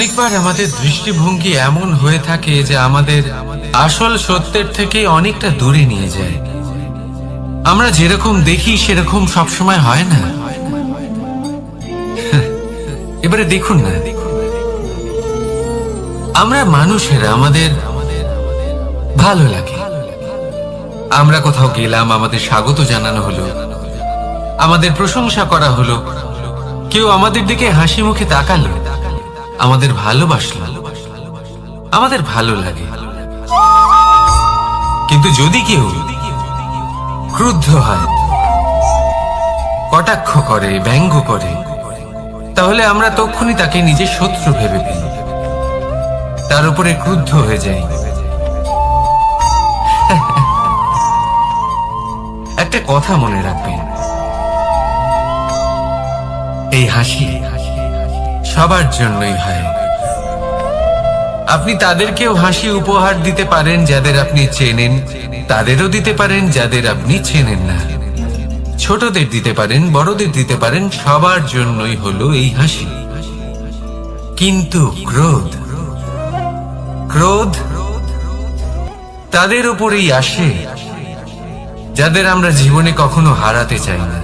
অনেকবার আমাদের দৃষ্টিভঙ্গি এমন হয়ে থাকে যে আমাদের আসল সত্যের থেকে অনেকটা দূরে নিয়ে যায়। আমরা যেরকম দেখি সেরকম সবসময় হয় না। এবারে দেখুন না, আমরা মানুষেরা আমাদের ভালো লাগে। আমরা কোথাও গেলাম, আমাদের স্বাগত জানানো হলো, আমাদের প্রশংসা করা হলো, কেউ আমাদের দিকে হাসি মুখে তাকালো, আমাদের ভালোবাসলো, আমাদের ভালো লাগে। কিন্তু যদি কেউ ক্রুদ্ধ হয়, কটাক্ষ করে, ব্যঙ্গ করে, তাহলে আমরা তক্ষুনি তাকে নিজের শত্রু ভেবে ফেলি, তার উপরে ক্রুদ্ধ হয়ে যাই। একটা কথা মনে রাখবেন, এই হাসি সবার জন্যই হয়। আপনি তাদেরকেও হাসি উপহার দিতে পারেন যাদের আপনি চেনেন, তাদেরও দিতে পারেন যাদের আপনি চেনেন না। ছোটদের দিতে পারেন, বড়দের দিতে পারেন, সবার জন্যই হলো এই হাসি। কিন্তু ক্রোধ তাদের উপরেই আসে যাদের আমরা জীবনে কখনো হারাতে চাই না,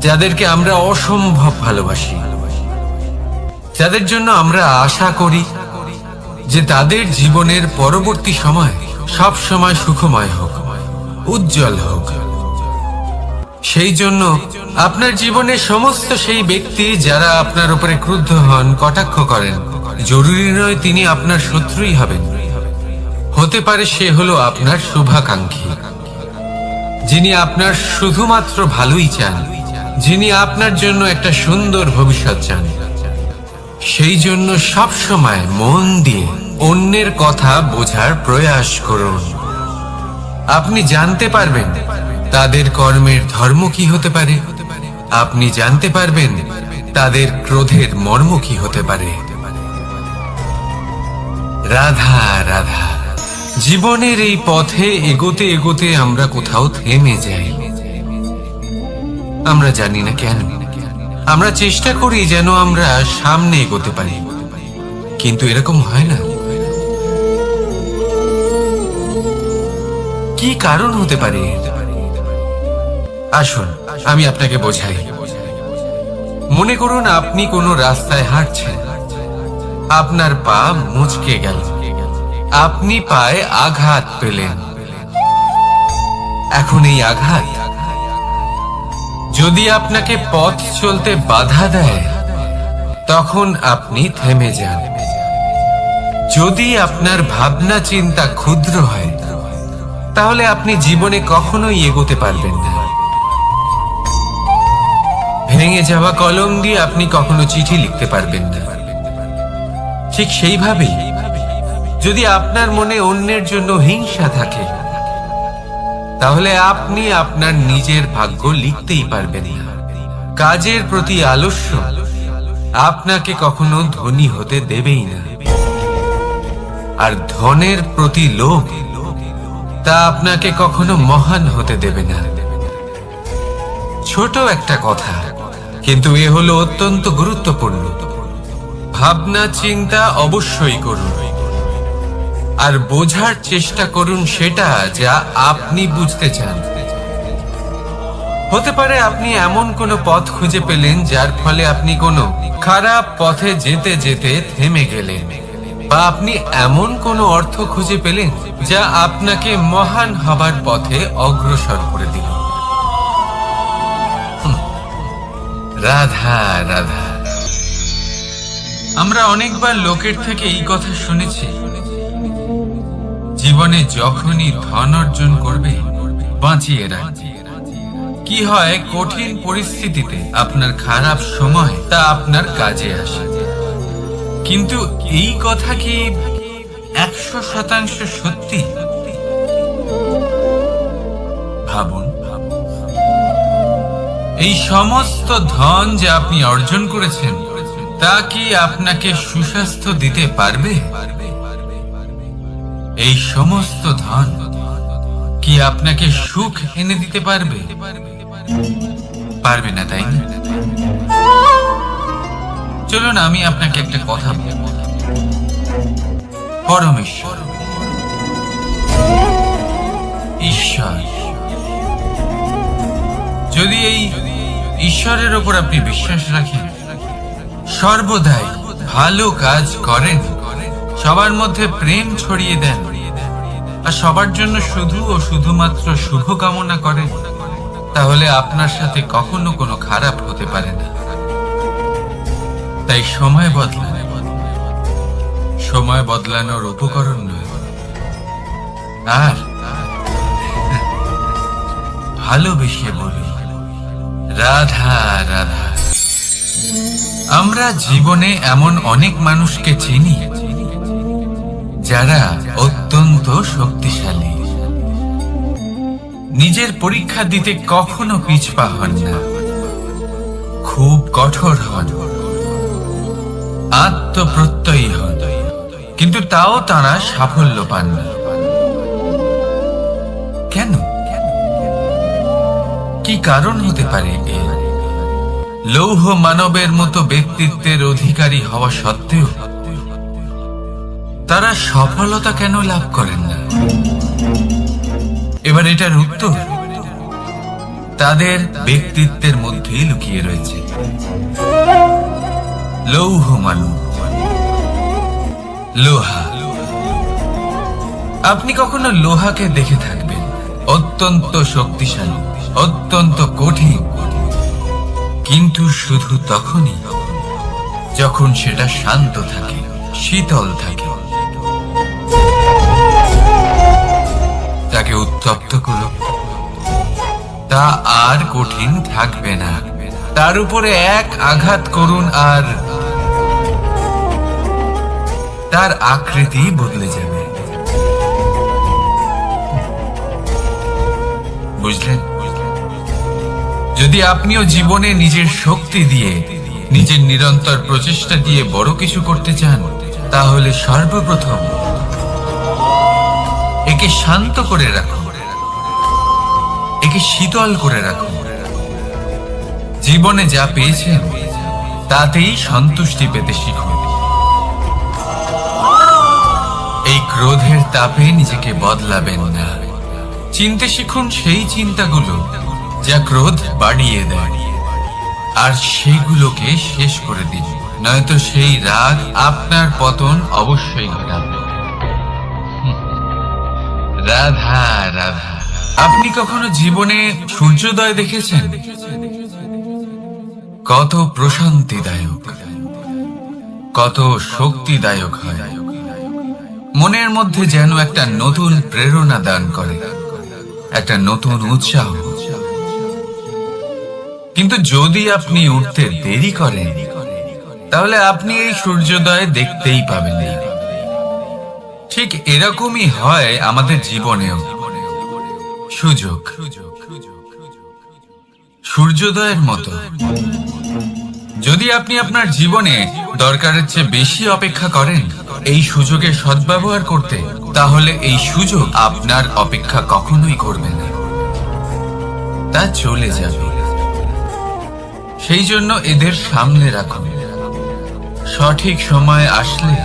যাদেরকে আমরা অসম্ভব ভালোবাসি, যাদের জন্য আমরা আশা করি যে তাদের জীবনের পরবর্তী সময় সব সময় সুখময় হোক, উজ্জ্বল হোক। সেই জন্য আপনার জীবনের সমস্ত সেই ব্যক্তি যারা আপনার উপরে ক্রুদ্ধ হন, কটাক্ষ করেন, জরুরি নয় তিনি আপনার শত্রুই হবেন। হতে পারে সে হলো আপনার শুভাকাঙ্ক্ষী, যিনি আপনার শুধুমাত্র ভালোই চান, যিনি আপনার জন্য একটা সুন্দর ভবিষ্যৎ চান। সেই জন্য সব সময় মন দিয়ে অন্যের কথা বোঝার প্রয়াস করুন। আপনি জানতে পারবেন তাদের কর্মের ধর্ম কি হতে পারে, আপনি জানতে পারবেন তাদের ক্রোধের মর্ম কি হতে পারে। রাধা রাধা। জীবনের এই পথে এগোতে এগোতে আমরা কোথাও থেমে যাই, আমরা জানি না কেন। আমরা চেষ্টা করি যেন আমরা সামনে এগোতে পারি, কিন্তু এরকম হয় না। কি কারণ হতে পারে? আসুন আমি আপনাকে বোঝাই। মনে করুন আপনি কোনো রাস্তায় হাঁটছেন, আপনার পা মুচকে গেল, আপনি পায়ে আঘাত পেলেন। এখন এই আঘাত যদি আপনাকে পথ চলতে বাধা দেয়, তখন আপনি থেমে যান। যদি আপনার ভাবনা চিন্তা ক্ষুদ্র হয়, তাহলে আপনি জীবনে কখনোই এগোতে পারবেন না। ভেঙে যাওয়া কলম দিয়ে আপনি কখনো চিঠি লিখতে পারবেন না। ঠিক সেইভাবেই যদি আপনার মনে অন্যের জন্য হিংসা থাকে, তাহলে আপনি আপনার নিজের ভাগ্য লিখতেই পারবেন না। কাজের প্রতি আলস্য আপনাকে কখনো ধনী হতে দেবেই না, আর ধনের প্রতি লোভ তা আপনাকে কখনো মহান হতে দেবে না। ছোট একটা কথা, কিন্তু এ হলো অত্যন্ত গুরুত্বপূর্ণ। ভাবনা চিন্তা অবশ্যই করুন, আর বোঝার চেষ্টা করুন সেটা যা আপনি বুঝতে চান। হতে পারে আপনি এমন কোনো পথ খুঁজে পেলেন যার ফলে আপনি কোনো খারাপ পথে যেতে যেতে থেমে গেলেন, বা আপনি এমন কোনো অর্থ খুঁজে পেলেন যা আপনাকে মহান হবার পথে অগ্রসর করে দিল। রাধা রাধা। আমরা অনেকবার লোকের থেকে এই কথা শুনেছি, জীবনে যখনই ধন অর্জন করবে বাঁচিয়ে রাখবে। কি হয়, কঠিন পরিস্থিতিতে আপনার খারাপ সময় তা আপনার কাজে আসে। কিন্তু এই কথা কি 100% সত্যি? ভাবুন, এই সমস্ত ধন যা আপনি অর্জন করেছেন তা কি আপনাকে সুস্বাস্থ্য দিতে পারবে? এই সমস্ত ধন কি আপনাকে সুখ এনে দিতে পারবে? পারবে না, তাই না? চলুন আমি আপনাকে একটা কথা বলব। পরমেশ্বর, ঈশ্বর, যদি এই ঈশ্বরের ওপর আপনি বিশ্বাস রাখেন, সর্বদাই ভালো কাজ করেন, সবার মধ্যে প্রেম ছড়িয়ে দেন আর সবার জন্য শুধু ও শুধুমাত্র শুভ কামনা করেন, তাহলে আপনার সাথে কখনো কোনো খারাপ হতে পারে না। তাই সময় বদলান, সময় বদলানোর উপকরণ নয়। আর ভালোবেসে বলি রাধা রাধা। আমরা জীবনে এমন অনেক মানুষকে চিনি যারা অত্যন্ত শক্তিশালী, নিজের পরীক্ষা দিতে কখনো পিছপা হন না, খুব কঠোর হন, আত্মপ্রত্যয়ী হন, কিন্তু তাও তারা সাফল্য পান না। কেন? কি কারণ হতে পারে এর? লৌহ মানবের মতো ব্যক্তিত্বের অধিকারী হওয়া সত্ত্বেও তারা সফলতা কেন লাভ করেন না? এবার এটার উত্তর তাদের ব্যক্তিত্বের মধ্যেই লুকিয়ে রয়েছে। লৌহ মানব, লোহা। আপনি কখনো লোহাকে দেখে থাকবেন, অত্যন্ত শক্তিশালী, অত্যন্ত কঠিন, কিন্তু শুধু তখনই যখন সেটা শান্ত থাকে, শীতল থাকে। তাকে উত্তপ্ত করুন, তা আর কঠিন থাকবে না। তার উপরে এক আঘাত করুন আর তার আকৃতি বদলে যাবে। বুঝলেন? যদি আপনিও জীবনে নিজের শক্তি দিয়ে, নিজের নিরন্তর প্রচেষ্টা দিয়ে বড় কিছু করতে চান, তাহলে সর্বপ্রথম একে শান্ত করে রাখুন, একে শীতল করে রাখুন। জীবনে যা পেয়েছেন তাতেই সন্তুষ্টি পেতে শিখুন। এই ক্রোধের তাপে নিজেকে বদলাবেন না। চিনতে শিখুন সেই চিন্তাগুলো যা ক্রোধ বাড়িয়ে দেয়, আর সেইগুলোকে শেষ করে দিন, নয়তো সেই রাগ আপনার পতন অবশ্যই ঘটাবে। রাধা রাধা। আপনি কখনো জীবনে সূর্যোদয় দেখেছেন? কত প্রশান্তিদায়ক, কত শক্তিদায়ক হয়। মনের মধ্যে যেন একটা নতুন প্রেরণা দান করে, একটা নতুন উৎসাহ। কিন্তু যদি আপনি উঠতে দেরি করেন, তাহলে আপনি এই সূর্যোদয় দেখতেই পাবেন না। ঠিক এরকমই হয় আমাদের জীবনেও। সুযোগ সূর্যোদয়ের মতো। যদি আপনি আপনার জীবনে দরকারের চেয়ে বেশি অপেক্ষা করেন এই সুযোগের সদ্ব্যবহার করতে, তাহলে এই সুযোগ আপনার অপেক্ষা কখনোই করবে না, তা চলে যাবে। সেই জন্য এদের সামনে রাখুন। সঠিক সময় আসলে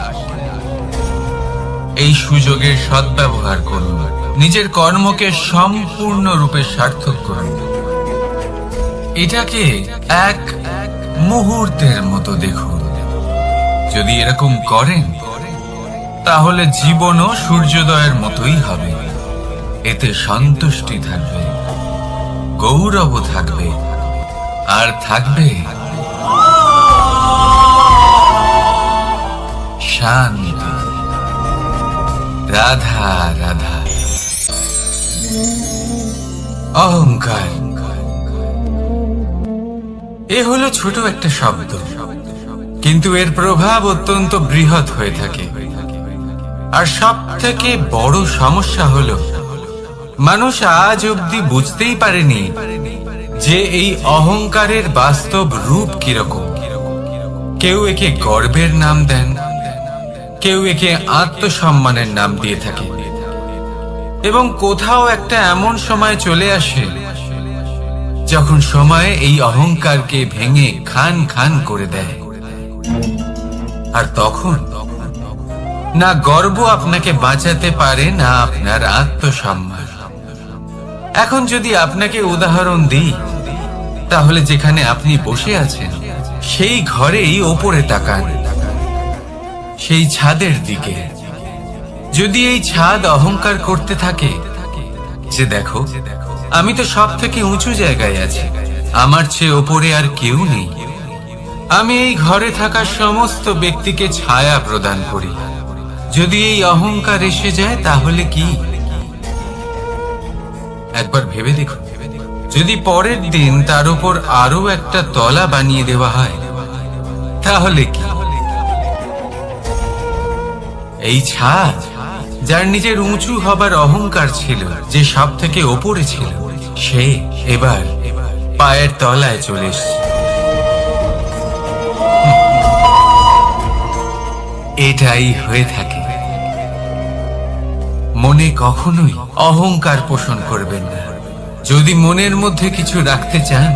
এই সুযোগের সদ্ব্যবহার করুন, নিজের কর্মকে সম্পূর্ণরূপে সার্থক করুন। এটাকে এক মুহূর্তের মতো দেখুন। যদি এরকম করেন, তাহলে জীবনও সূর্যোদয়ের মতোই হবে। এতে সন্তুষ্টি থাকবে, গৌরব থাকবে, আর থাকবে শান্তি। রাধা রাধা। অহংকার এ হলো ছোট একটা শব্দ, কিন্তু এর প্রভাব অত্যন্ত বৃহৎ হয়ে থাকে। আর সব থেকে বড় সমস্যা হলো মানুষ আজ অব্দি বুঝতেই পারেনি যে এই অহংকারের বাস্তব রূপ কিরকম। কেউ একে গর্বের নাম দেন, কেউ একে আত্মসম্মানের নাম দিয়ে থাকে, এবং কোথাও একটা এমন সময় চলে আসে যখন সময় এই অহংকারকে ভেঙে খান খান করে দেয়। আর তখন না গর্ব আপনাকে বাঁচাতে পারে, না আপনার আত্মসম্মান। এখন যদি আপনাকে উদাহরণ দিই, তাহলে যেখানে আপনি বসে আছেন সেই ঘরেই ওপরে তাকান, সেই ছাদের দিকে। যদি এই ছাদ অহংকার করতে থাকে যে দেখো আমি তো সব থেকে উঁচু জায়গায় আছি, আমার চেয়ে ওপরে আর কেউ নেই, আমি এই ঘরে থাকা সমস্ত ব্যক্তিকে ছায়া প্রদান করি, যদি এই অহংকার এসে যায় তাহলে কি? একবার ভেবে দেখুন, যদি পরের দিন তার উপর আরো একটা তলা বানিয়ে দেওয়া হয় তাহলে কি? এই ছাদ যার নিজের উঁচু হবার অহংকার ছিল, যে সব থেকে ওপরে ছিল, সে এবার পায়ের তলায় চলে এসেছে। এটাই হয়ে থাকে। মনে কখনোই অহংকার পোষণ করবেন না। যদি মনের মধ্যে কিছু রাখতে চান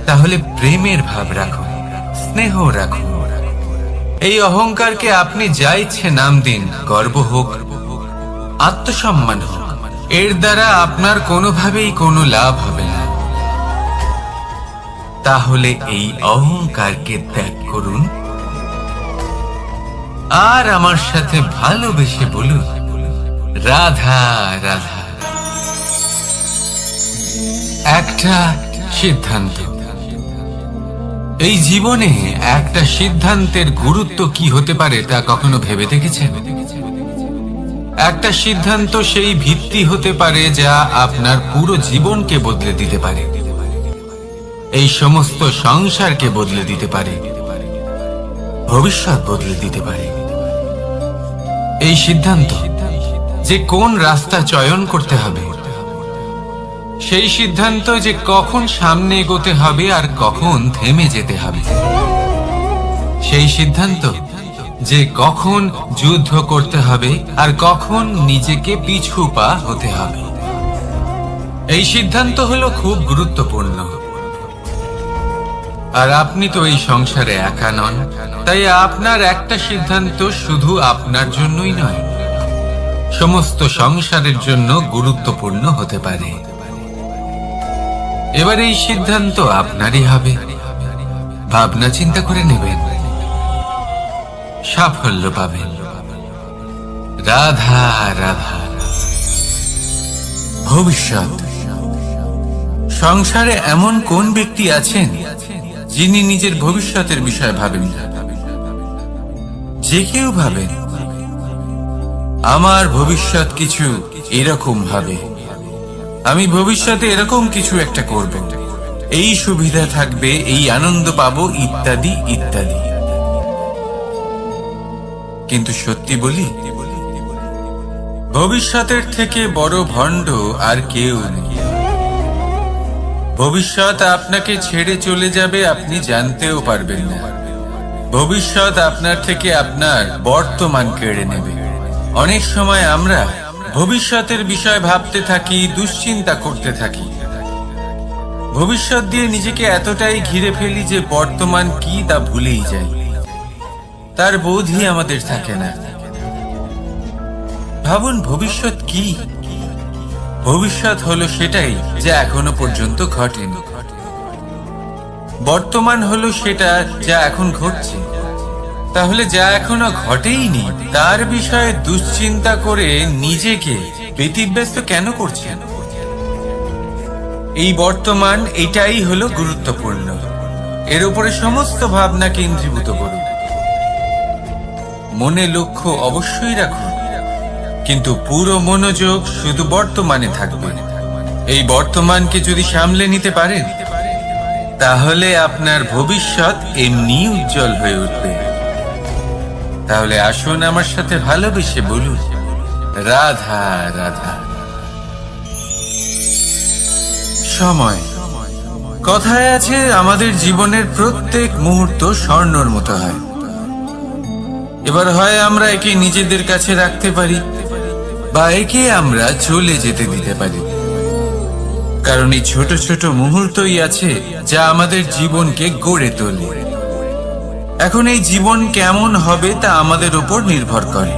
তাহলে প্রেমের ভাব রাখুন, স্নেহ রাখুন। এই অহংকারকে আপনি যা ইচ্ছে নাম দিন, গর্ব হোক, আত্মসম্মান হোক, এর দ্বারা আপনার কোনোভাবেই কোনো লাভ হবে না। তাহলে এই অহংকারকে ত্যাগ করুন আর আমার সাথে ভালোবেসে বলুন, রাধা রাধা। একটা সিদ্ধান্ত। এই জীবনে একটা সিদ্ধান্তের গুরুত্ব কি হতে পারে তা কখনো ভেবে দেখেছেন? একটা সিদ্ধান্ত সেই ভিত্তি হতে পারে যা আপনার পুরো জীবনকে বদলে দিতে পারে, এই সমস্ত সংসারকে বদলে দিতে পারে, ভবিষ্যৎ বদলে দিতে পারে। এই সিদ্ধান্ত যে কোন রাস্তা চয়ন করতে হবে, সেই সিদ্ধান্ত যে কখন সামনে এগোতে হবে আর কখন থেমে যেতে হবে, সেই সিদ্ধান্ত যে কখন যুদ্ধ করতে হবে আর কখন নিজেকে পিছু পা হতে হবে। এই সিদ্ধান্ত হলো খুব গুরুত্বপূর্ণ। আর আপনি তো এই সংসারে একা নন, তাই আপনার একটা সিদ্ধান্ত শুধু আপনার জন্যই নয়, সমস্ত সংসারের জন্য গুরুত্বপূর্ণ হতে পারে। এবার এই সিদ্ধান্ত আপনারই হবে। ভাবনা চিন্তা করে নেবেন, সাফল্য পাবেন। রাধা রাধা। ভবিষ্যৎ। সংসারে এমন কোন ব্যক্তি আছেন যিনি নিজের ভবিষ্যতের বিষয়ে ভাবেন না? যে কেউ ভাবেন আমার ভবিষ্যৎ কিছু এরকম হবে, আমি ভবিষ্যতে এরকম কিছু একটা করব, এই সুবিধা থাকবে, এই আনন্দ পাবো, ইত্যাদি ইত্যাদি। কিন্তু সত্যি বলি, ভবিষ্যতের থেকে বড় ভণ্ড আর কেউ নেই। ভবিষ্যৎ আপনাকে ছেড়ে চলে যাবে, আপনি জানতেও পারবেন না। ভবিষ্যৎ আপনার থেকে আপনার বর্তমান কেড়ে নেবে। অনেক সময় আমরা ভবিষ্যতের বিষয় ভাবতে থাকি, দুশ্চিন্তা করতে থাকি, ভবিষ্যৎ দিয়ে নিজেকে এতটাই ঘিরে ফেলি যে বর্তমান কি তা ভুলেই যাই। তার বোধই আমাদের থাকে না। ভাবুন, ভবিষ্যৎ কি? ভবিষ্যৎ হলো সেটাই যা এখনো পর্যন্ত ঘটেনি। বর্তমান হলো সেটা যা এখন ঘটছে। তাহলে যা এখনো ঘটেইনি তার বিষয়ে দুশ্চিন্তা করে নিজেকে ব্যতিব্যস্ত কেন করছেন? এই বর্তমান, এটাই হলো গুরুত্বপূর্ণ। এর উপরে সমস্ত ভাবনা কেন্দ্রীভূত করুন। মনে লক্ষ্য অবশ্যই রাখুন, কিন্তু পুরো মনোযোগ শুধু বর্তমানে থাকবে। এই বর্তমানকে যদি সামলে নিতে পারেন তাহলে আপনার ভবিষ্যৎ এমনি উজ্জ্বল হয়ে উঠবে। তাহলে আসুন আমার সাথে ভালোবেসে বলুন, রাধা রাধা। সময়। কথায় আছে, আমাদের জীবনের প্রত্যেক মুহূর্ত স্বর্ণর মতো হয়। এবার হয় আমরা একে নিজেদের কাছে রাখতে পারি বা একে আমরা চলে যেতে দিতে পারি, কারণ এই ছোট ছোট মুহূর্তই আছে যা আমাদের জীবনকে গড়ে তোলে। এখন এই জীবন কেমন হবে তা আমাদের উপর নির্ভর করে।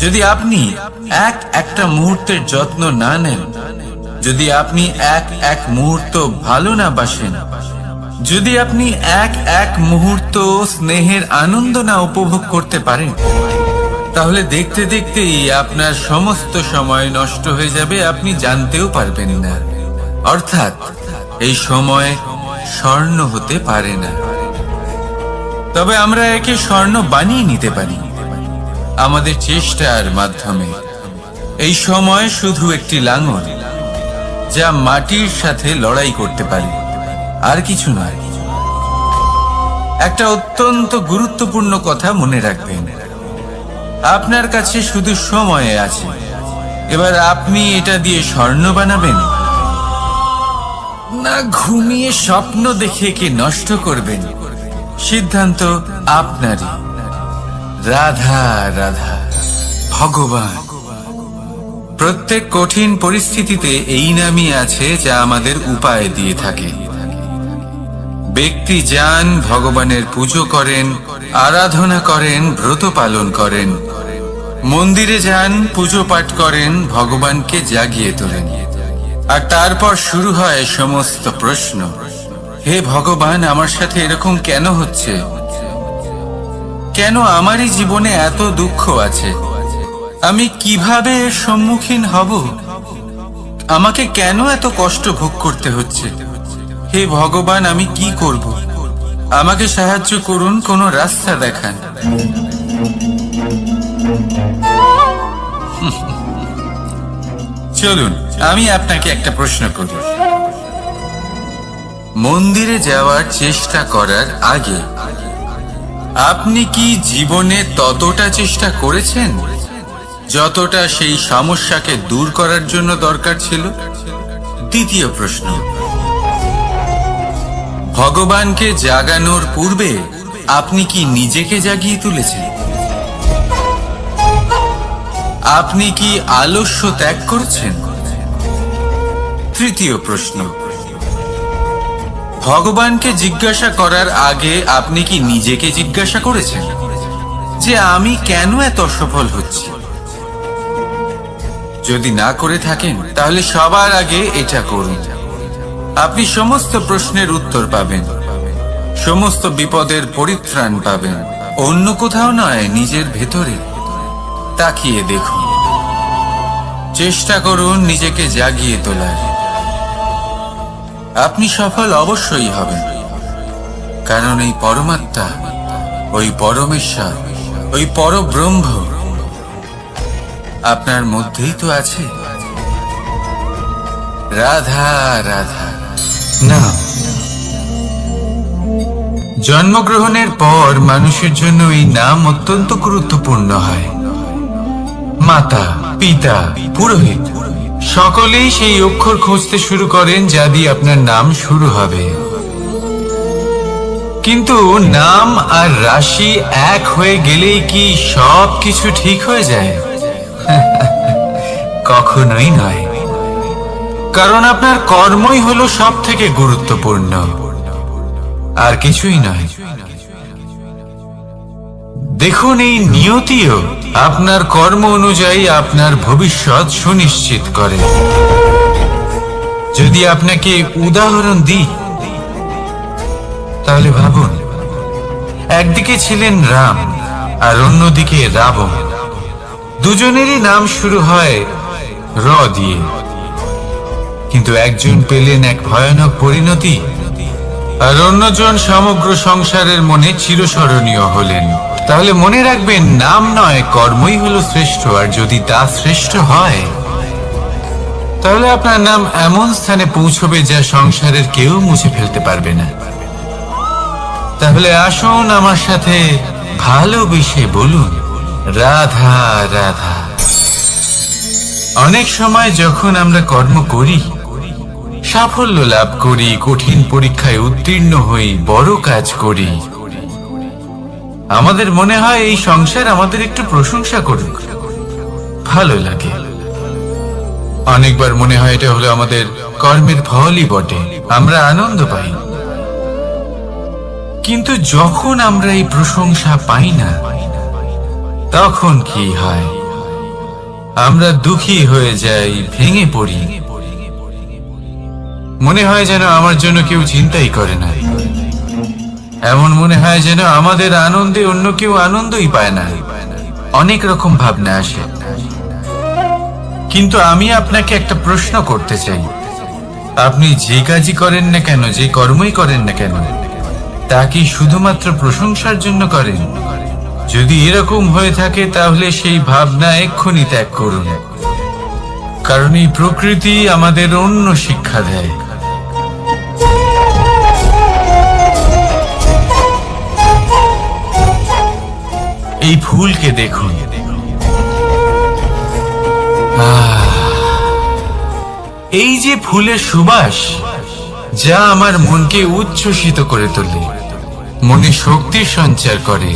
যদি আপনি একটা মুহূর্তের যত্ন না নেন, যদি আপনি এক মুহূর্ত ভালো না বাসেন, যদি আপনি এক মুহূর্ত স্নেহের আনন্দ না উপভোগ করতে পারেন, তাহলে দেখতে দেখতেই আপনার সমস্ত সময় নষ্ট হয়ে যাবে, আপনি জানতেও পারবেন না। অর্থাৎ এই সময় স্বর্ণ হতে পারে না। তবে আমরা একে স্বর্ণ বানিয়ে নিতে পারি আমাদের চেষ্টার মাধ্যমে। এই সময় শুধু একটি লাঙল, যা মাটির সাথে লড়াই করতে পারে, আর কিছু নয়। একটা অত্যন্ত গুরুত্বপূর্ণ কথা মনে রাখবেন, আপনার কাছে শুধু সময় আছে। এবার আপনি এটা দিয়ে স্বর্ণ বানাবেন, না ঘুমিয়ে স্বপ্ন দেখে কে নষ্ট করবেন, সিদ্ধান্ত আপনারই। রাধা রাধা। ভগবান। প্রত্যেক কঠিন পরিস্থিতিতে এই নামই আছে যা আমাদের উপায় দিয়ে থাকে। ব্যক্তি যান, ভগবানের পুজো করেন, আরাধনা করেন, ব্রত পালন করেন, মন্দিরে যান, পুজো পাঠ করেন, ভগবানকে জাগিয়ে তোলেন, আর তারপর শুরু হয় সমস্ত প্রশ্ন। হে ভগবান, আমার সাথে এরকম কেন হচ্ছে? কেন আমারই জীবনে এত দুঃখ আছে? আমি কিভাবে এর সম্মুখীন হব? আমাকে কেন এত কষ্ট ভোগ করতে হচ্ছে? হে ভগবান, আমি কি করব? আমাকে সাহায্য করুন, কোনো রাস্তা দেখান। চলুন আমি আপনাকে একটা প্রশ্ন করি। মন্দিরে যাওয়ার চেষ্টা করার আগে আপনি কি জীবনে ততটা চেষ্টা করেছেন যতটা সেই সমস্যাকে দূর করার জন্য দরকার ছিল? দ্বিতীয় প্রশ্ন, ভগবানকে জাগানোর পূর্বে আপনি কি নিজেকে জাগিয়ে তুলেছেন? আপনি কি আলস্য ত্যাগ করেছেন? তৃতীয় প্রশ্ন, ভগবানকে জিজ্ঞাসা করার আগে আপনি কি নিজেকে জিজ্ঞাসা করেছেন যে আমি কেন এত অসফল হচ্ছি? যদি না করে থাকেন তাহলে সবার আগে এটা করুন। আপনি সমস্ত প্রশ্নের উত্তর পাবেন, সমস্ত বিপদের পরিত্রাণ পাবেন। অন্য কোথাও নয়, নিজের ভেতরে তাকিয়ে দেখুন। চেষ্টা করুন নিজেকে জাগিয়ে তোলার। আপনি সফল অবশ্যই হবেন, কারণ এই পরমাত্মা, ওই পরমেশ্বর, ওই পরব্রহ্ম আপনার মধ্যেই তো আছে। রাধা রাধা। না, জন্মগ্রহণের পর মানুষের জন্য এই নাম অত্যন্ত গুরুত্বপূর্ণ হয়। মাতা, পিতা, পুরোহিত সকলেই সেই অক্ষর খুঁজতে শুরু করেন যা দিয়ে আপনার নাম শুরু হবে। কিন্তু নাম আর রাশি এক হয়ে গেলেই কি সব কিছু ঠিক হয়ে যায়? কখনোই নয়, কারণ আপনার কর্মই হলো সব থেকে গুরুত্বপূর্ণ, আর কিছুই নয়। দেখুন, এই নিয়তিও আপনার কর্ম অনুযায়ী আপনার ভবিষ্যৎ সুনিশ্চিত করে। যদি আপনাকে উদাহরণ দিই তাহলে ভাবুন, একদিকে ছিলেন রাম আর অন্যদিকে রাবণ। দুজনেরই নাম শুরু হয় র দিয়ে, কিন্তু একজন পেলেন এক ভয়ানক পরিণতি, আর অন্যজন সমগ্র সংসারের মনে চিরস্মরণীয় হলেন। তাহলে মনে রাখবেন, নাম নয়, কর্মই হলো শ্রেষ্ঠ। আর যদি তা শ্রেষ্ঠ হয়, তাহলে আপনার নাম এমন স্থানে পৌঁছবে যা সংসারের কেউ মুছে ফেলতে পারবে না। তাহলে আসুন আমার সাথে ভালোবেসে বলুন, রাধা রাধা। অনেক সময় যখন আমরা কর্ম করি, সাফল্য লাভ করি, কঠিন পরীক্ষায় উত্তীর্ণ হই, বড় কাজ করি, আমাদের মনে হয় এই সংসার আমাদের একটু প্রশংসা করুক, ভালো লাগে। অনেকবার মনে হয় এটা হলো আমাদের কর্মের ফলই বটে, আমরা আনন্দ পাই। কিন্তু যখন আমরা এই প্রশংসা পাই না, তখন কি হয়? আমরা দুঃখী হয়ে যাই, ভেঙে পড়ি। মনে হয় যেন আমার জন্য কেউ চিন্তাই করে না। এমন মনে হয় যেন আমাদের আনন্দে অন্য কেউ আনন্দই পায় না। অনেক রকম ভাবনা আসে। কিন্তু আমি আপনাকে একটা প্রশ্ন করতে চাই। আপনি যে কাজই করেন না কেন, যে কর্মই করেন না কেন, তা কি শুধুমাত্র প্রশংসার জন্য করেন? যদি এরকম হয়ে থাকে তাহলে সেই ভাবনা এক্ষুনি ত্যাগ করুন। কারণ এই প্রকৃতি আমাদের অন্য শিক্ষা দেয়। এই ফুলকে দেখুন। এই যে ফুলের সুবাস, যা আমার মনকে উচ্ছ্বসিত করে তোলে, মনে শক্তির সঞ্চার করে,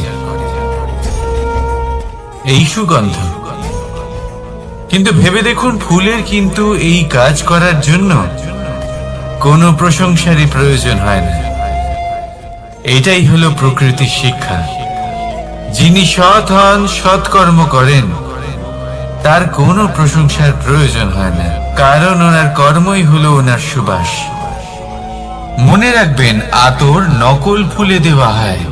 এই সুগন্ধ। কিন্তু ভেবে দেখুন, ফুলের কিন্তু এই কাজ করার জন্য কোনো প্রশংসারই প্রয়োজন হয় না। এটাই হলো প্রকৃতির শিক্ষা। যিনি সৎ হন, সৎকর্ম করেন, তার কোনো প্রশংসার প্রয়োজন হয় না, কারণ ওনার কর্মই হলো ওনার সুবাস। মনে রাখবেন, আতর নকল ফুলে দেওয়া হয়,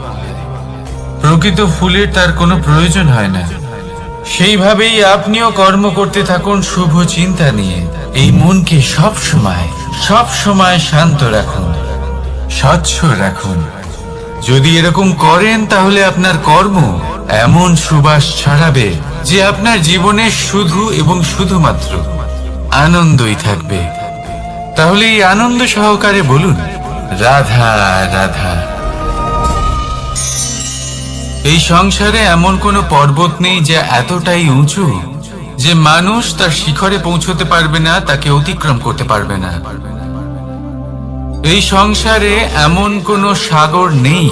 প্রকৃত ফুলের তার কোনো প্রয়োজন হয় না। সেইভাবেই আপনিও কর্ম করতে থাকুন শুভ চিন্তা নিয়ে। এই মনকে সব সময় শান্ত রাখুন, স্বচ্ছ রাখুন। যদি এরকম করেন তাহলে আপনার কর্ম এমন সুবাস ছড়াবে যে আপনার জীবনে শুধু এবং শুধুমাত্র আনন্দই থাকবে। তাহলে এই আনন্দ সহকারে বলুন, রাধা রাধা। এই সংসারে এমন কোনো পর্বত নেই যা এতটাই উঁচু যে মানুষ তার শিখরে পৌঁছতে পারবে না, তাকে অতিক্রম করতে পারবে না। এই সংসারে এমন কোনো সাগর নেই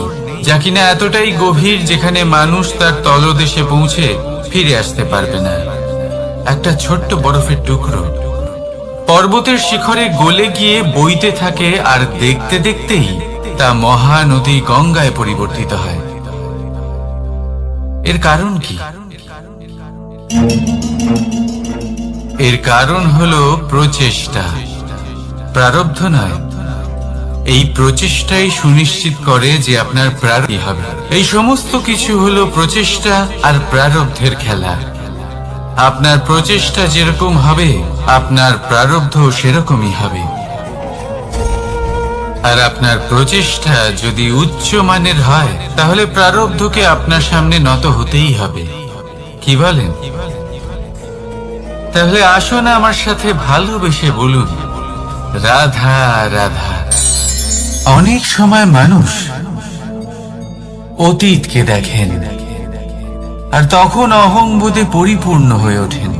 যা কিনা এতটাই গভীর যেখানে মানুষ তার তলদেশে পৌঁছে ফিরে আসতে পারবে না। একটা ছোট্ট বরফের টুকরো পর্বতের শিখরে গলে গিয়ে বইতে থাকে, আর দেখতে দেখতেই তা মহানদী গঙ্গায় পরিবর্তিত হয়। এর কারণ কি? এর কারণ হলো প্রচেষ্টা, প্রারব্ধ নয়। এই প্রচেষ্টাই সুনিশ্চিত করে যে আপনার প্রারব্ধ হবে। এই সমস্ত কিছু হলো প্রচেষ্টা আর প্রারব্ধের খেলা। আপনার প্রচেষ্টা যেরকম হবে, আপনার প্রারব্ধ সেরকমই হবে। আর আপনার প্রচেষ্টা যদি উচ্চ মানের হয়, তাহলে প্রারব্ধকে আপনার সামনে নত হতেই হবে। কি বলেন? তাহলে আসুন আমার সাথে ভালোবেসে বলুন, রাধা রাধা। অনেক সময় মানুষ অতীতকে দেখেন আর তখন অহংবোধে পরিপূর্ণ হয়ে ওঠেন।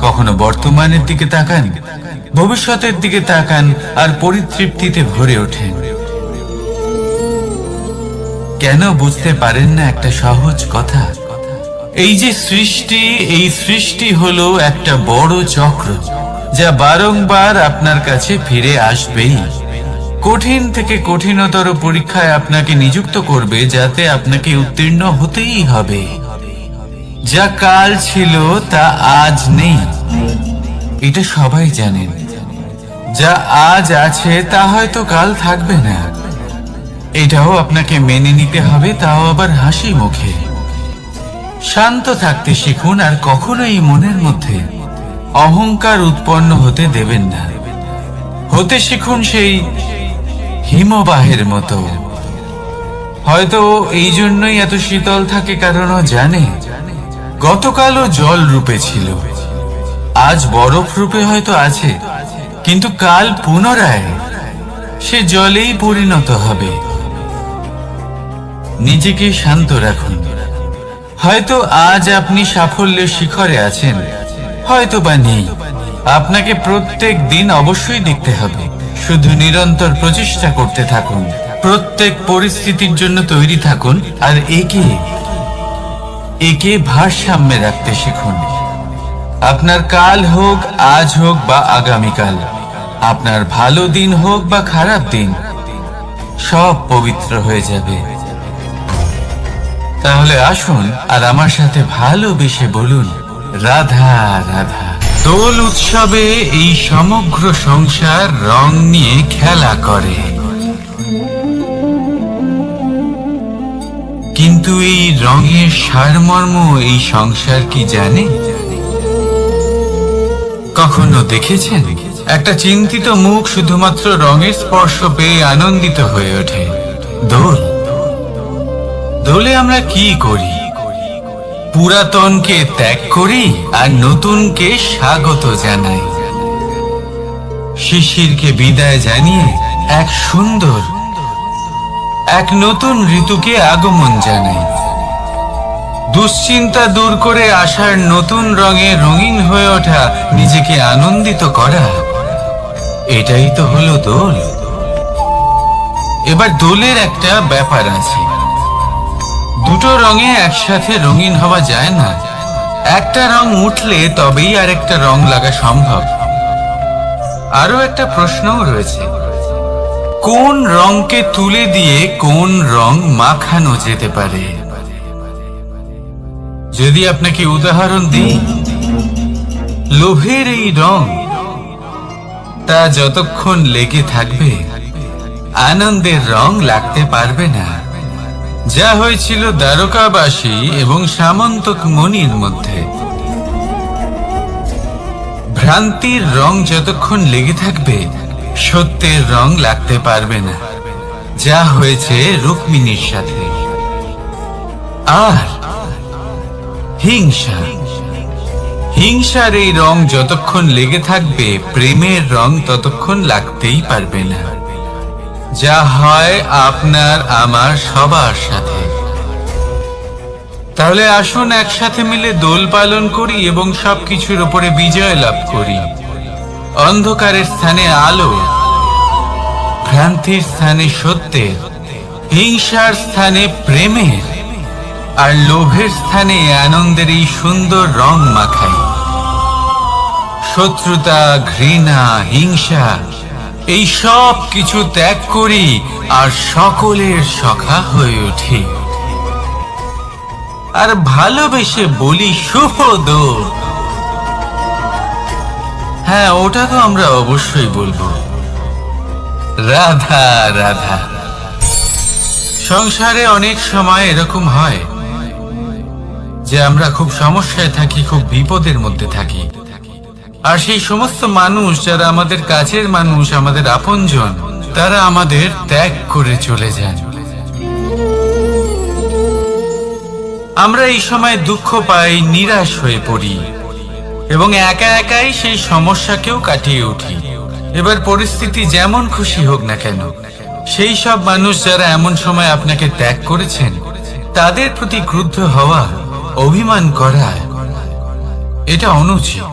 কখনো বর্তমানের দিকে তাকান, ভবিষ্যতের দিকে তাকান আর পরিতৃপ্তিতে ভরে ওঠেন। কেন বুঝতে পারেন না একটা সহজ কথা? এই যে সৃষ্টি, এই সৃষ্টি হলো একটা বড় চক্র যা বারংবার আপনার কাছে ফিরে আসবেই। কঠিন থেকে কঠিনতর পরীক্ষায় আপনাকে নিযুক্ত করবে, যাতে আপনাকে উত্তীর্ণ হতেই হবে। যা কাল ছিল তা আজ নেই, এটা সবাই জানেন। যা আজ আছে তা হয়তো কাল থাকবে না, এটাও আপনাকে মেনে নিতে হবে, তাও আবার হাসি মুখে। শান্ত থাকতে শিখুন আর কখনোই মনের মধ্যে অহংকার উৎপন্ন হতে দেবেন না। হতে শিখুন সেই হিমবাহের মতো। হয়তো এই জন্যই এত শীতল থাকে, কারণ ও জানে গতকালও জল রূপে ছিল, আজ বরফ রূপে হয়তো আছে, কিন্তু কাল পুনরায় সে জলেই পরিণত হবে। নিজেকে শান্ত রাখুন। হয়তো আজ আপনি সাফল্যের শিখরে আছেন, হয়তো বা নেই। আপনাকে প্রত্যেক দিন অবশ্যই দেখতে হবে। শুধু নিরন্তর প্রচেষ্টা করতে থাকুন, প্রত্যেক পরিস্থিতির জন্য তৈরি থাকুন, আর একে ভারসাম্যে রাখতে শিখুন। আপনার কাল হোক, আজ হোক বা আগামীকাল, আপনার ভালো দিন হোক বা খারাপ দিন, সব পবিত্র হয়ে যাবে। তাহলে আসুন আর আমার সাথে ভালোবেসে বলুন, রাধা রাধা। দোল উৎসবে এই সমগ্র সংসার রং নিয়ে খেলা করে, কিন্তু এই রঙের সারমর্ম এই সংসার কি জানে? কখনো দেখেছেন একটা চিন্তিত মুখ শুধুমাত্র রঙের স্পর্শ পেয়ে আনন্দিত হয়ে ওঠে? দোলে আমরা কি করি? পুরাতনকে ত্যাগ করি আর নতুনকে স্বাগত জানাই। শিশিরকে বিদায় জানিয়ে এক নতুন ঋতুকে আগমন জানাই। দুশ্চিন্তা দূর করে আসার নতুন রঙে রঙিন হয়ে ওঠা, নিজেকে আনন্দিত করা, এটাই তো হলো দোল। এবার দোলের একটা ব্যাপার আছে, দুটো রঙে একসাথে রঙিন হওয়া যায় না। একটা রং উঠলে তবেই আর একটা রং লাগা সম্ভব। আরো একটা প্রশ্নও রয়েছে, কোন রংকে তুলে দিয়ে কোন রং মাখানো যেতে পারে? যদি আপনাকে উদাহরণ দিই, লোভের এই রং, তা যতক্ষণ লেগে থাকবে আনন্দের রং লাগতে পারবে না। যা হয়েছিল দ্বারকাবাসী এবং সামন্তক মণির মধ্যে। ভ্রান্তির রং যতক্ষণ লেগে থাকবে সত্যের রং লাগতে পারবে না। যা হয়েছে রুক্মিণীর সাথে। আর হিংসার এই রং যতক্ষণ লেগে থাকবে প্রেমের রং ততক্ষণ লাগতেই পারবে না। যা হয় আপনার আমার সবার সাথে। তাহলে আসুন একসাথে মিলে দোল পালন করি এবং সবকিছুর উপরে বিজয় লাভ করি। অন্ধকারের স্থানে আলো, ভ্রান্তির স্থানে সত্যের, হিংসার স্থানে প্রেমের, আর লোভের স্থানে আনন্দের এই সুন্দর রং মাখাই। শত্রুতা, ঘৃণা, হিংসা এই সব কিছু ত্যাগ করি আর সকলের সখা হয়ে উঠি। আর ভালোবেসে বলি শুভ দোল। হ্যাঁ, ওটা তো আমরা অবশ্যই বলবো, রাধা রাধা। সংসারে অনেক সময় এরকম হয় যে আমরা খুব সমস্যায় থাকি, খুব বিপদের মধ্যে থাকি। আর সেই সমস্ত মানুষ যারা আমাদের কাছের মানুষ, আমাদের আপনজন, তারা আমাদের ত্যাগ করে চলে যান। আমরা এই সময় দুঃখ পাই, নিরাশ হয়ে পড়ি এবং একা একাই সেই সমস্যাকেও কাটিয়ে উঠি। এবার পরিস্থিতি যেমন খুশি হোক না কেন, সেই সব মানুষ যারা এমন সময় আপনাকে ত্যাগ করেছেন, তাদের প্রতি ক্রুদ্ধ হওয়া, অভিমান করা, এটা অনুচিত।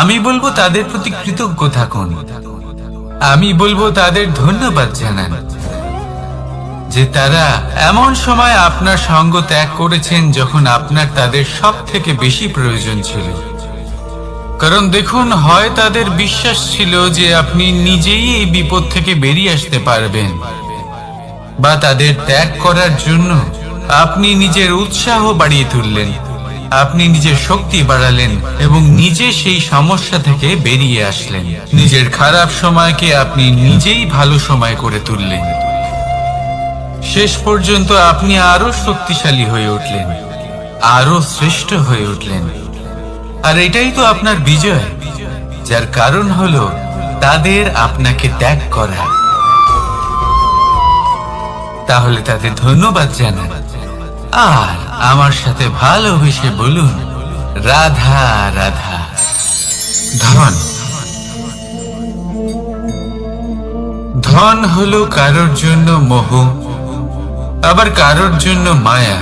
আমি বলবো তাদের প্রতি কৃতজ্ঞ থাকুন। আমি বলবো তাদের ধন্যবাদ জানান যে তারা এমন সময় আপনার সঙ্গ ত্যাগ করেছেন যখন আপনার তাদের সব থেকে বেশি প্রয়োজন ছিল। কারণ দেখুন, হয় তাদের বিশ্বাস ছিল যে আপনি নিজেই এই বিপদ থেকে বেরিয়ে আসতে পারবেন, বা তাদের ত্যাগ করার জন্য আপনি নিজের উৎসাহ বাড়িয়ে তুললেন, আপনি নিজের শক্তি বাড়ালেন এবং নিজে সেই সমস্যা থেকে বেরিয়ে আসলেন। নিজের খারাপ সময়কে আপনি নিজেই ভালো সময় করে তুললেন। শেষ পর্যন্ত আপনি আরো শক্তিশালী হয়ে উঠলেন, আরো শ্রেষ্ঠ হয়ে উঠলেন। আর এটাই তো আপনার বিজয়, যার কারণ হলো তাদের আপনাকে ত্যাগ করা। তাহলে তাদের ধন্যবাদ জানান আর আমার সাথে ভালোবেসে বলুন, রাধা রাধা। ধন হলো কারোর জন্য মোহ, আবার কারোর জন্য মায়া,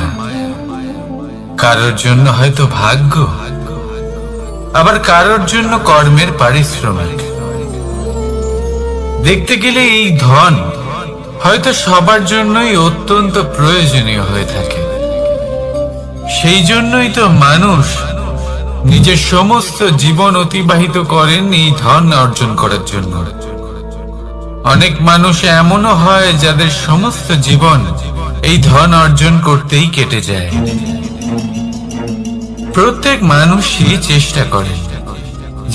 কারোর জন্য হয়তো ভাগ্য, আবার কারোর জন্য কর্মের পারিশ্রমিক। দেখতে গেলে এই ধন হয়তো সবার জন্যই অত্যন্ত প্রয়োজনীয় হয়ে থাকে। সেই জন্যই তো মানুষ নিজের সমস্ত জীবন অতিবাহিত করেন এই ধন অর্জন করার জন্য। অনেক মানুষ এমনও হয় যাদের সমস্ত জীবন এই ধন অর্জন করতেই কেটে যায়। প্রত্যেক মানুষই চেষ্টা করেন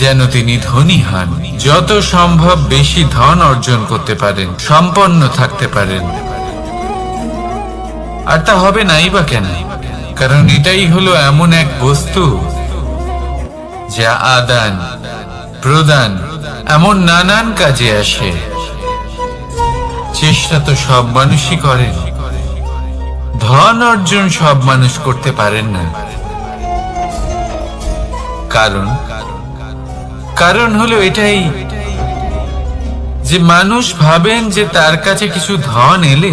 যেন তিনি ধনী হন, যত সম্ভব বেশি ধন অর্জন করতে পারেন, সম্পন্ন থাকতে পারেন। আর তা হবে নাই বা কেন? কারণ এটাই হলো এমন এক বস্তু যা আদান প্রদান এমন নানান কাজে আসে। চেষ্টা তো সব মানুষই করেন, ধন অর্জন সব মানুষ করতে পারেন না। কারণ হলো এটাই যে মানুষ ভাবেন যে তার কাছে কিছু ধন এলে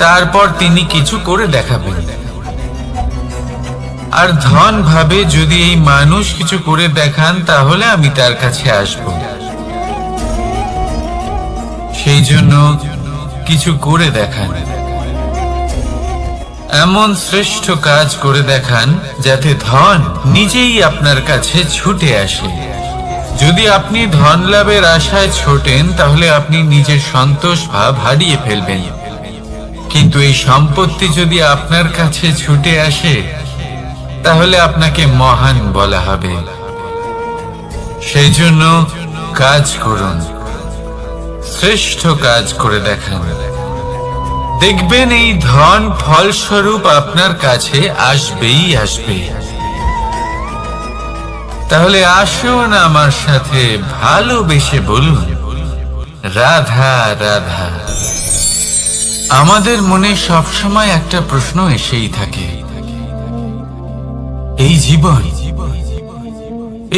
তারপর তিনি কিছু করে দেখাবেন, আর ধন ভাবে যদি এই মানুষ কিছু করে দেখান তাহলে আমি তার কাছে আসব। সেই জন্য কিছু করে দেখান, এমন শ্রেষ্ঠ কাজ করে দেখান যাতে ধন নিজেই আপনার কাছে ছুটে আসে। যদি আপনি ধন লাভের আশায় ছোটেন তাহলে আপনি নিজের সন্তোষ ভাব হারিয়ে ফেলবেন, কিন্তু এই সম্পত্তি যদি আপনার কাছে ছুটে আসে তাহলে আপনাকে মহান বলা হবে। সেই জন্য কাজ করুন, শ্রেষ্ঠ কাজ করে দেখান, দেখবেন এই ধন ফলস্বরূপ আপনার কাছে আসবেই আসবে। তাহলে আসুন আমার সাথে ভালোবেসে বলুন, রাধা রাধা। আমাদের মনে সবসময় একটা প্রশ্ন এসেই থাকে,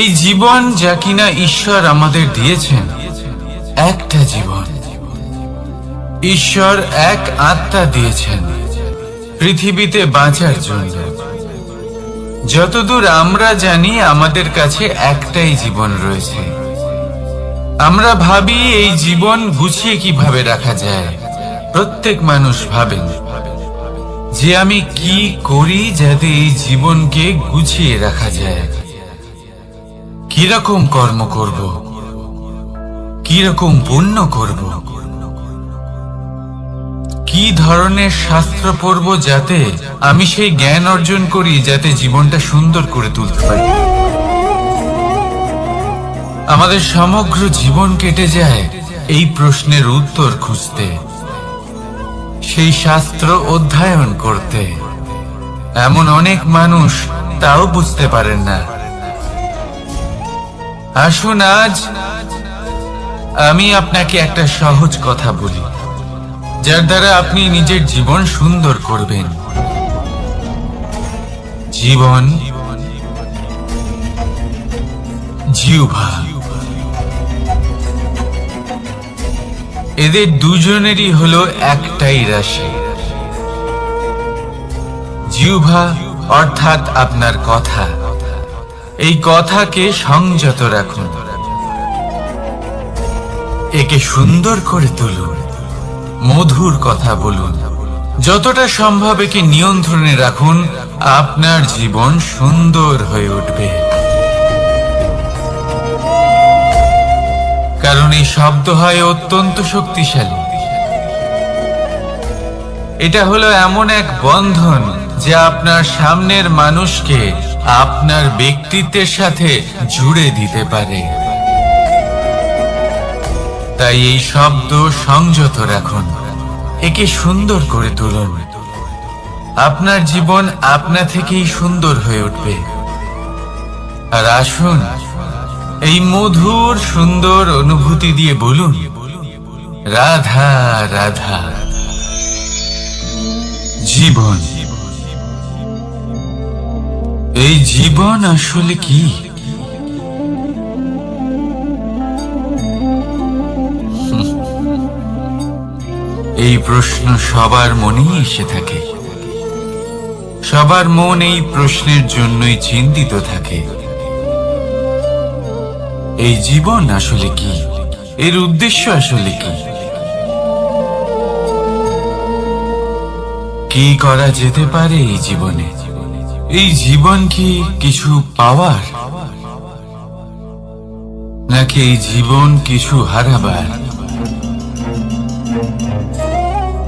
এই জীবন যা কিনা ঈশ্বর আমাদের দিয়েছেন, একটা জীবন, ঈশ্বর এক আত্মা দিয়েছেন পৃথিবীতে বাঁচার জন্য। যতদূর আমরা জানি আমাদের কাছে একটাই জীবন রয়েছে। আমরা ভাবি এই জীবন গুছিয়ে কিভাবে রাখা যায়। প্রত্যেক মানুষ ভাবেন যে আমি কি করি যাতে এই জীবনকে গুছিয়ে রাখা যায়, কিরকম কর্ম করব, কিরকম পুণ্য করব, কি ধরনের শাস্ত্র পড়ব যাতে আমি সেই জ্ঞান অর্জন করি যাতে জীবনটা সুন্দর করে তুলতে পারি। আমাদের সমগ্র জীবন কেটে যায় এই প্রশ্নের উত্তর খুঁজতে, সেই শাস্ত্র অধ্যয়ন করতে। এমন অনেক মানুষ তাও বুঝতে পারেন না। আসুন আজ আমি আপনাকে একটা সহজ কথা বলি, যার দ্বারা আপনি নিজের জীবন সুন্দর করবেন। জীবন, জিহ্বা, এদের দুজনেরই হলো একটাই রাশি। জিহ্বা অর্থাৎ আপনার কথা, এই কথাকে সংযত রাখুন, একে সুন্দর করে তুলুন, মধুর কথা বলুন, যতটা সম্ভব একে নিয়ন্ত্রণে রাখুন। আপনার জীবন সুন্দর হয়ে উঠবে। কারণ এই শব্দ হয় অত্যন্ত শক্তিশালী। এটা হলো এমন এক বন্ধন যা আপনার সামনের মানুষকে আপনার ব্যক্তিত্বের সাথে জুড়ে দিতে পারে। তাই এই শব্দ সংযত রাখুন, একে সুন্দর করে তুলুন। আপনার জীবন আপনা থেকেই সুন্দর হয়ে উঠবে। আর আসুন এই মধুর সুন্দর অনুভূতি দিয়ে বলুন, রাধা রাধা। জীবন, এই জীবন আসলে কি? এই প্রশ্ন সবার মনেই এসে থাকে। সবার মন এই প্রশ্নের জন্যই চিন্তিত থাকে। এই জীবন আসলে কি? এর উদ্দেশ্য আসলে কি? কি করা যেতে পারে এই জীবনে? এই জীবন কি কিছু পাওয়ার, নাকি এই জীবন কিছু হারাবার?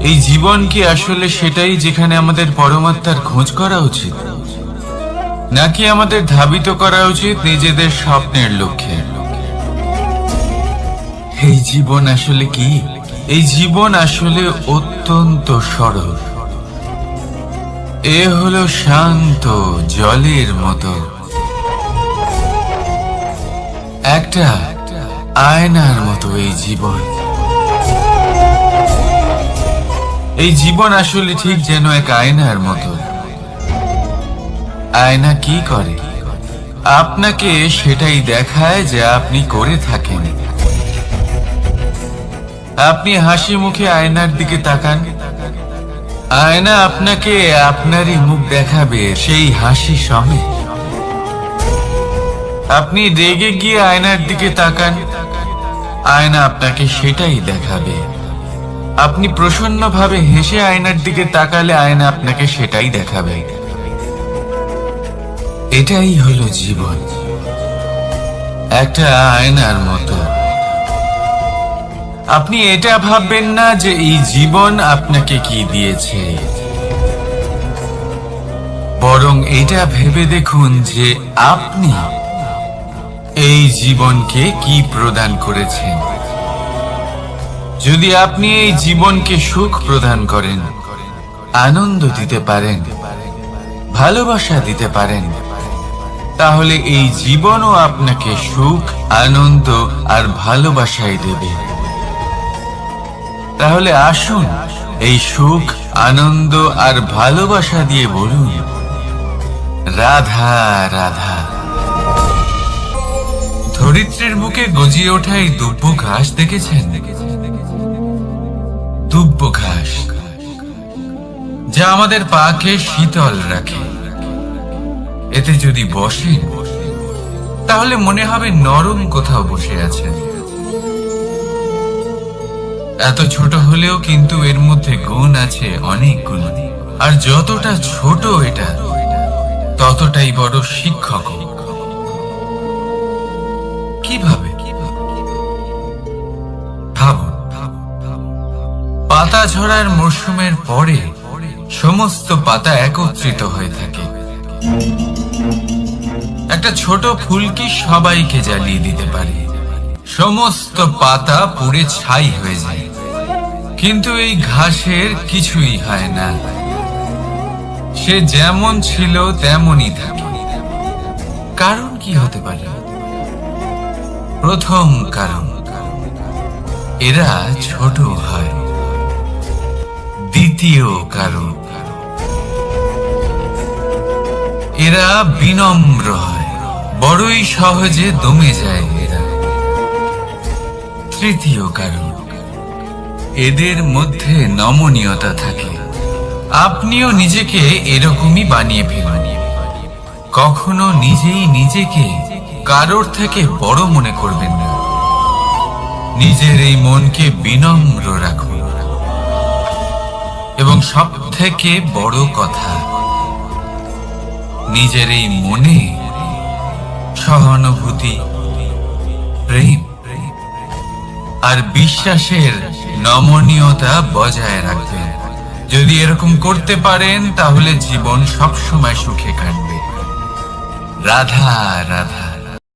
এই জীবন কি আসলে সেটাই যেখানে আমাদের পরমাত্মার খোঁজ করা উচিত, নাকি আমাদের ধাবিত করা উচিত নিজেদের স্বপ্নের লক্ষ্যে? এই জীবন আসলে কি? এই জীবন আসলে অত্যন্ত সরল। এ হলো শান্ত জলের মতো, একটা আয়নার মতো। এই জীবন আসলে ঠিক যেন এক আয়নার মতো। আয়না কি করে? আপনাকে সেটাই দেখায় যা আপনি করে থাকেন। আপনি হাসি মুখে আয়নার দিকে তাকান, আয়না আপনাকে আপনারই মুখ দেখাবে সেই হাসি সমেত। আপনি রেগে গিয়ে আয়নার দিকে তাকান, আয়না আপনাকে সেটাই দেখাবে। আপনি প্রসন্নভাবে হেসে আয়নার দিকে তাকালে আয়না আপনাকে সেটাই দেখাবে। এটাই হলো জীবন, একটা আয়নার মতো। আপনি এটা ভাববেন না যে এই জীবন আপনাকে কি দিয়েছে, বরং এটা ভেবে দেখুন যে আপনি এই জীবনকে কি প্রদান করেছেন। যদি আপনি এই জীবনকে সুখ প্রদান করেন, আনন্দ দিতে পারেন, ভালোবাসা দিতে পারেন, তাহলে এই জীবনও আপনাকে সুখ, আনন্দ আর ভালোবাসাই দেবে। তাহলে আসুন এই সুখ, আনন্দ আর ভালোবাসা দিয়ে বলুন, রাধা রাধা। ধরিত্রীর বুকে গজিয়ে ওঠা এই দুব্য ঘাস দেখেছেন? দুব্য ঘাস, যা আমাদের পাকে শীতল রাখে। এতে যদি বসেন তাহলে মনে হবে নরম কোথাও বসে আছেন। এত ছোট হলেও কিন্তু এর মধ্যে গুণ আছে অনেক গুণ, আর যতটা ছোট এটা ততটাই বড় শিক্ষক। কিভাবে? ভাবুন, পাতা ঝরার মরশুমের পরে সমস্ত পাতা একত্রিত হয়ে থাকে। একটা ছোট ফুলকি সবাইকে জ্বালিয়ে দিতে পারে, সমস্ত পাতা পুড়ে ছাই হয়ে যায়। কিন্তু এই ঘাসের কিছুই হয় না, সে যেমন ছিল তেমনই থাকে। কারণ কি হতে পারে? প্রথম কারণ, এরা ছোট হয়। দ্বিতীয় কারণ, এরা বিনম্র হয়, বড়ই সহজে দমে যায় এরা। তৃতীয় কারণ, এদের মধ্যে নমনীয়তা থাকে। আপনিও নিজেকে এরকমই বানিয়ে ফেলুন। কখনো নিজেই নিজেকে কারোর থেকে বড় মনে করবেন না। নিজের এই মনকে বিনম্র রাখুন। এবং সব থেকে বড় কথা, নিজের এই মনে সহানুভূতি, প্রেম আর বিশ্বাসের নমনীয়তা বজায় রাখবেন। যদি এরকম করতে পারেন তাহলে জীবন সবসময় সুখে কাটবে। রাধা রাধা।